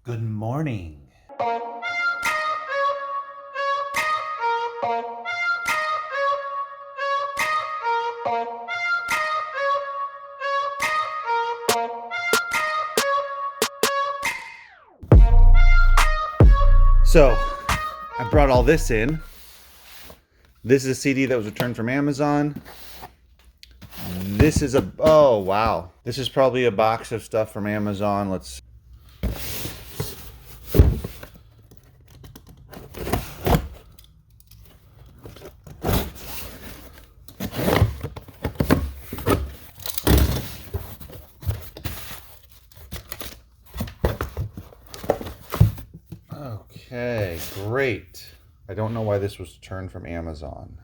Good morning. So, I brought all this in. This is a CD that was returned from Amazon. This is oh wow. This is probably a box of stuff from Amazon. Let's Okay, great. I don't know why this was returned from Amazon.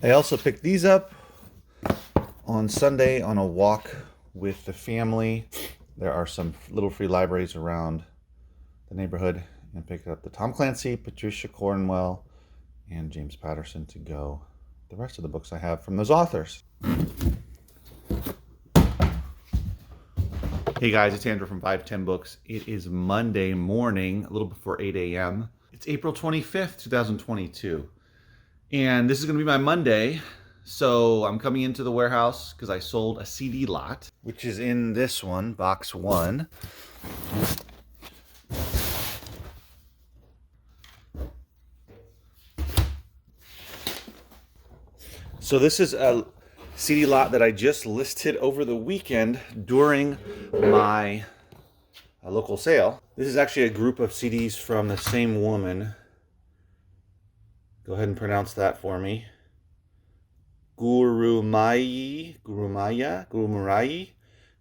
I also picked these up on Sunday on a walk with the family. There are some little free libraries around the neighborhood, and picked up the Tom Clancy, Patricia Cornwell, and James Patterson to go. The rest of the books I have from those authors. Hey guys, it's Andrew from 510 Books. It is Monday morning, a little before 8 a.m. It's April 25th, 2022. And this is going to be my Monday. So I'm coming into the warehouse because I sold a CD lot, which is in this one, box one. So this is a CD lot that I just listed over the weekend during my local sale. This is actually a group of CDs from the same woman. Go ahead and pronounce that for me. Gurumaya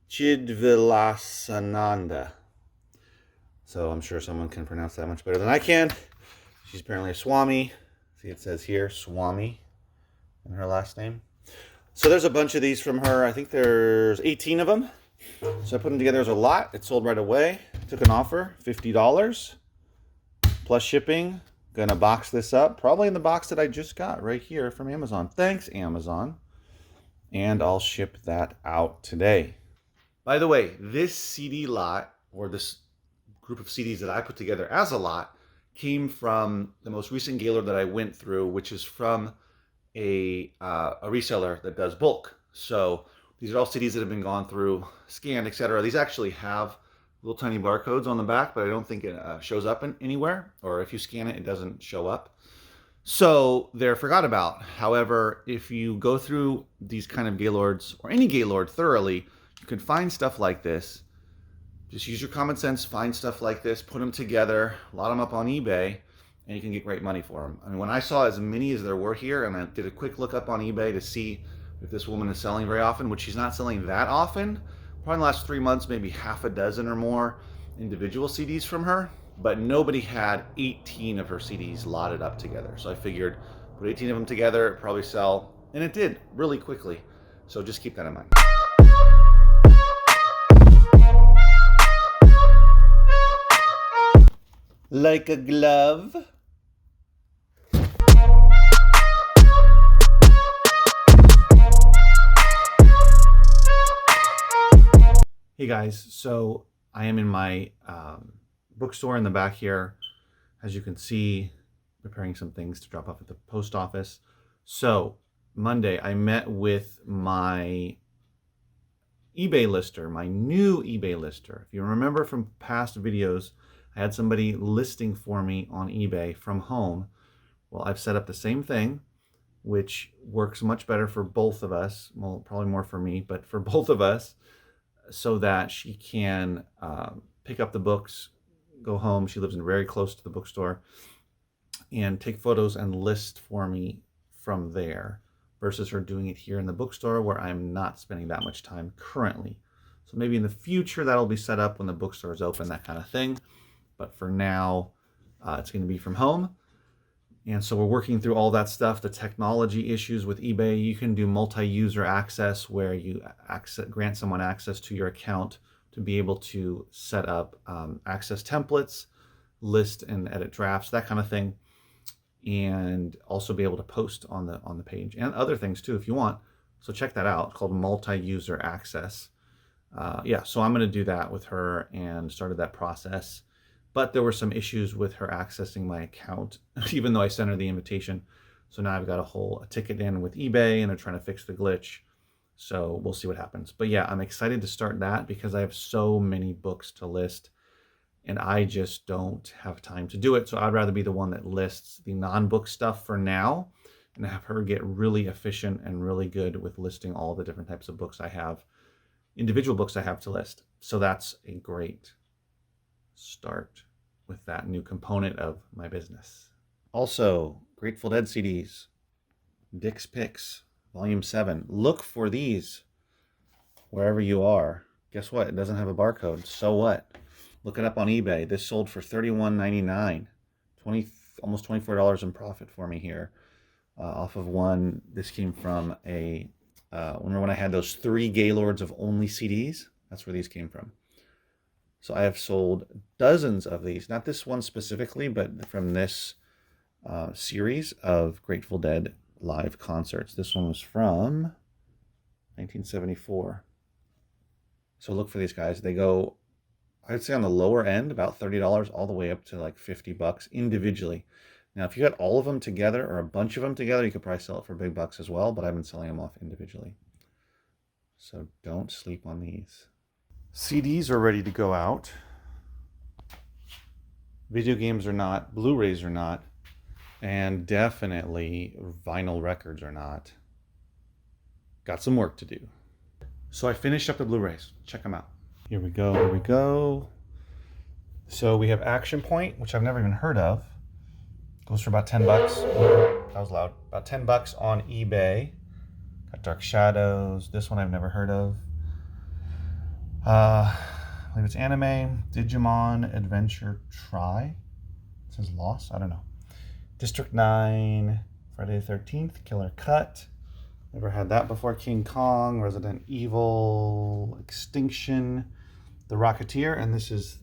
Chidvilasananda. So I'm sure someone can pronounce that much better than I can. She's apparently a Swami. See, it says here, Swami, in her last name. So there's a bunch of these from her. I think there's 18 of them. So I put them together as a lot. It sold right away. Took an offer, $50 plus shipping. Gonna box this up, probably in the box that I just got right here from Amazon. Thanks, Amazon. And I'll ship that out today. By the way, this CD lot, or this group of CDs that I put together as a lot, came from the most recent Gaylord that I went through, which is from a reseller that does bulk. So these are all CDs that have been gone through, scanned, etc. These actually have little tiny barcodes on the back, but I don't think it shows up anywhere, or if you scan it, it doesn't show up. So they're forgot about. However, if you go through these kind of Gaylords, or any Gaylord thoroughly, you can find stuff like this. Just use your common sense, find stuff like this, put them together, lot them up on eBay, and you can get great money for them. I mean, when I saw as many as there were here, and I did a quick look up on eBay to see if this woman is selling very often, which she's not selling that often, probably in the last 3 months, maybe half a dozen or more individual CDs from her, but nobody had 18 of her CDs lotted up together. So I figured, put 18 of them together, it'd probably sell, and it did really quickly. So just keep that in mind. Like a glove. Hey guys, so I am in my bookstore in the back here. As you can see, preparing some things to drop off at the post office. So Monday, I met with my eBay lister, my new eBay lister. If you remember from past videos, I had somebody listing for me on eBay from home. Well, I've set up the same thing, which works much better for both of us. Well, probably more for me, but for both of us, so that she can pick up the books, go home. She lives very close to the bookstore, and take photos and list for me from there, versus her doing it here in the bookstore where I'm not spending that much time currently. So maybe in the future that'll be set up when the bookstore is open, that kind of thing. But for now, it's going to be from home. And so we're working through all that stuff, the technology issues with eBay. You can do multi-user access, where you grant someone access to your account to be able to set up access templates, list and edit drafts, that kind of thing, and also be able to post on the page, and other things too if you want. So check that out. It's called multi-user access. Yeah, so I'm going to do that with her, and started that process. but there were some issues with her accessing my account, even though I sent her the invitation. So now I've got a ticket in with eBay, and they're trying to fix the glitch. So we'll see what happens. But yeah, I'm excited to start that because I have so many books to list, and I just don't have time to do it. So I'd rather be the one that lists the non-book stuff for now and have her get really efficient and really good with listing all the different types of books I have, individual books I have to list. So that's a great start with that new component of my business. Also, Grateful Dead CDs, Dick's Picks, Volume 7. Look for these wherever you are. Guess what? It doesn't have a barcode. So what? Look it up on eBay. This sold for $31.99. Almost $24 in profit for me here. Off of one. This came from a... remember when I had those 3 Gaylords of only CDs? That's where these came from. So I have sold dozens of these. Not this one specifically, but from this series of Grateful Dead live concerts. This one was from 1974. So look for these guys. They go, I'd say on the lower end, about $30 all the way up to like $50 individually. Now, if you got all of them together or a bunch of them together, you could probably sell it for big bucks as well, but I've been selling them off individually. So don't sleep on these. CDs are ready to go out. Video games are not. Blu-rays are not. And definitely vinyl records are not. Got some work to do. So I finished up the Blu-rays. Check them out. Here we go. Here we go. So we have Action Point, which I've never even heard of. Goes for about $10. That was loud. About $10 on eBay. Got Dark Shadows. This one I've never heard of. I believe it's anime. Digimon Adventure Try. It says Lost. I don't know. District 9. Friday the 13th. Killer Cut. Never had that before. King Kong. Resident Evil. Extinction. The Rocketeer. And this is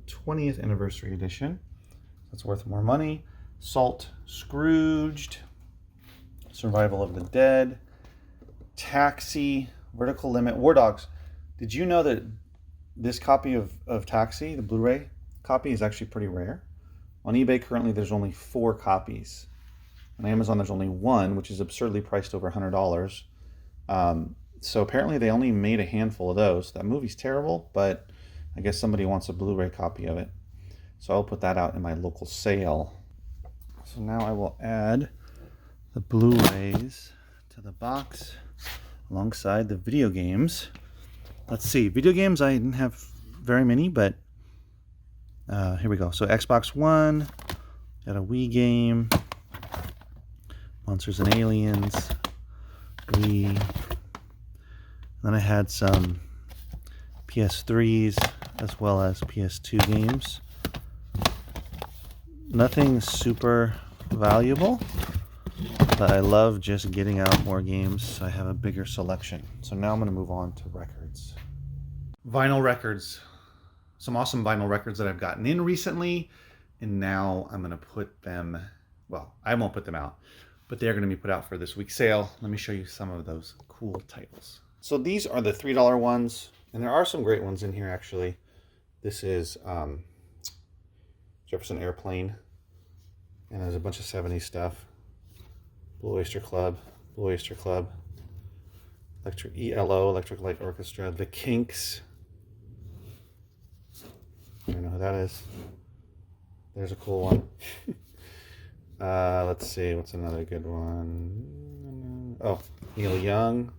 20th anniversary edition. That's worth more money. Salt. Scrooged. Survival of the Dead. Taxi. Vertical Limit. War Dogs. Did you know that this copy of Taxi, the Blu-ray copy, is actually pretty rare? On eBay currently there's only 4 copies. On Amazon there's only 1, which is absurdly priced over $100. So apparently they only made a handful of those. That movie's terrible, but I guess somebody wants a Blu-ray copy of it. So I'll put that out in my local sale. So now I will add the Blu-rays to the box alongside the video games. Let's see, video games, I didn't have very many, but here we go. So Xbox One, got a Wii game, Monsters and Aliens, Wii. Then I had some PS3s as well as PS2 games. Nothing super valuable, but I love just getting out more games so I have a bigger selection. So now I'm going to move on to records. Vinyl records. Some awesome vinyl records that I've gotten in recently, and now I'm going to put them, well, I won't put them out, but they're going to be put out for this week's sale. Let me show you some of those cool titles. So these are the $3 ones, and there are some great ones in here actually. This is Jefferson Airplane, and there's a bunch of 70s stuff. Blue Oyster Club, ELO, Electric Light Orchestra, The Kinks. I don't know who that is. There's a cool one. Let's see, what's another good one? Oh, Neil Young.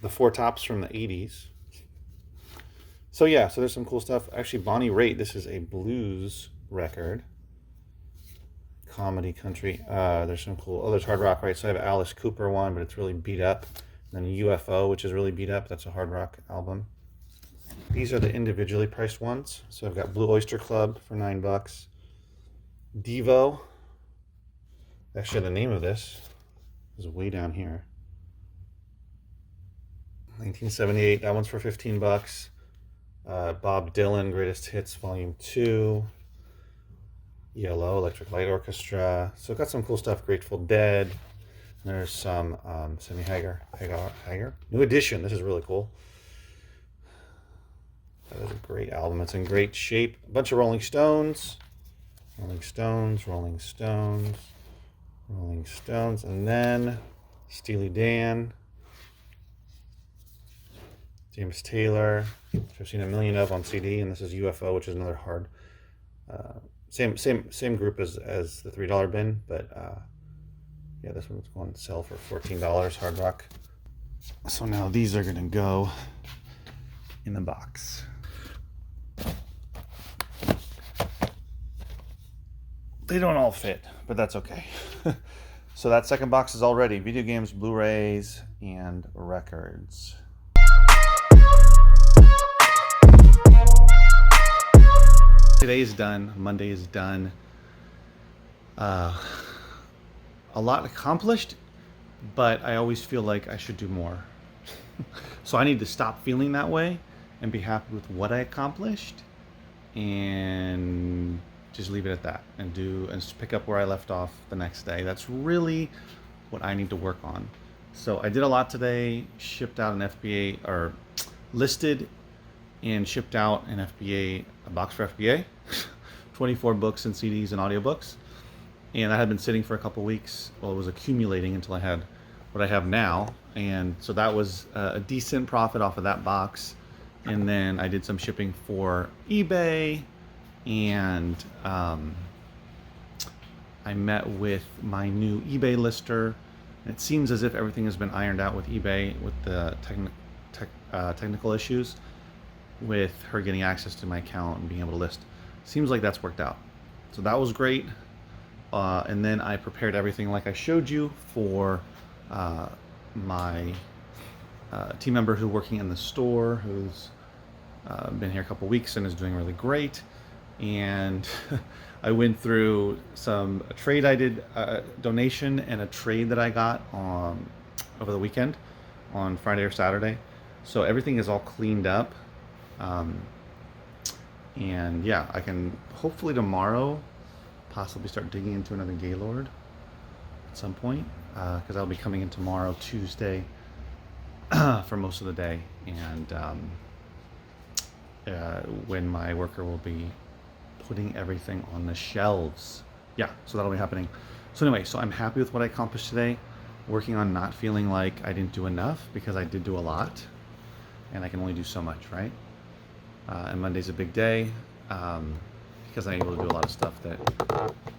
The Four Tops from the 80s. So yeah, so there's some cool stuff. Actually, Bonnie Raitt, this is a blues record. Comedy, country. There's some cool, there's hard rock, right? So I have Alice Cooper one, but it's really beat up. And then UFO, which is really beat up. That's a hard rock album. These are the individually priced ones. So I've got Blue Oyster Club for $9. Devo. Actually, the name of this is way down here. 1978. That one's for $15. Bob Dylan, Greatest Hits, Volume 2. ELO, Electric Light Orchestra. So I've got some cool stuff. Grateful Dead. There's some Sammy Hagar. New edition. This is really cool. That is a great album. It's in great shape. A bunch of Rolling Stones. Rolling Stones, Rolling Stones, Rolling Stones. And then Steely Dan. James Taylor, which I've seen a million of on CD. And this is UFO, which is another hard. Same group as the $3 bin. But yeah, this one's going to sell for $14, hard rock. So now these are going to go in the box. They don't all fit, but that's okay. So that second box is all ready. Video games, Blu-rays, and records. Today is done. Monday is done. A lot accomplished, but I always feel like I should do more. So I need to stop feeling that way and be happy with what I accomplished and just leave it at that and just pick up where I left off the next day. That's really what I need to work on. So I did a lot today, shipped out an FBA, or listed and shipped out an FBA, a box for FBA, 24 books and CDs and audiobooks. And that had been sitting for a couple weeks. Well, it was accumulating until I had what I have now. And so that was a decent profit off of that box. And then I did some shipping for eBay, and I met with my new eBay lister. And it seems as if everything has been ironed out with eBay with the technical issues with her getting access to my account and being able to list. Seems like that's worked out. So that was great. And then I prepared everything like I showed you for my team member who's working in the store, who's been here a couple weeks and is doing really great. And I went through a trade I did, donation, and a trade that I got over the weekend on Friday or Saturday. So everything is all cleaned up. And yeah, I can hopefully tomorrow possibly start digging into another Gaylord at some point, because I'll be coming in tomorrow, Tuesday, for most of the day, and when my worker will be putting everything on the shelves. Yeah, so that'll be happening. So anyway, so I'm happy with what I accomplished today, working on not feeling like I didn't do enough, because I did do a lot, and I can only do so much, right? And Monday's a big day, because I'm able to do a lot of stuff that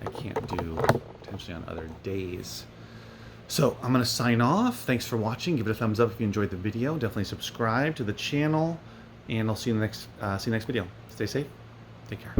I can't do potentially on other days. So I'm going to sign off. Thanks for watching. Give it a thumbs up if you enjoyed the video. Definitely subscribe to the channel, and I'll see you in the next video. Stay safe. Take care.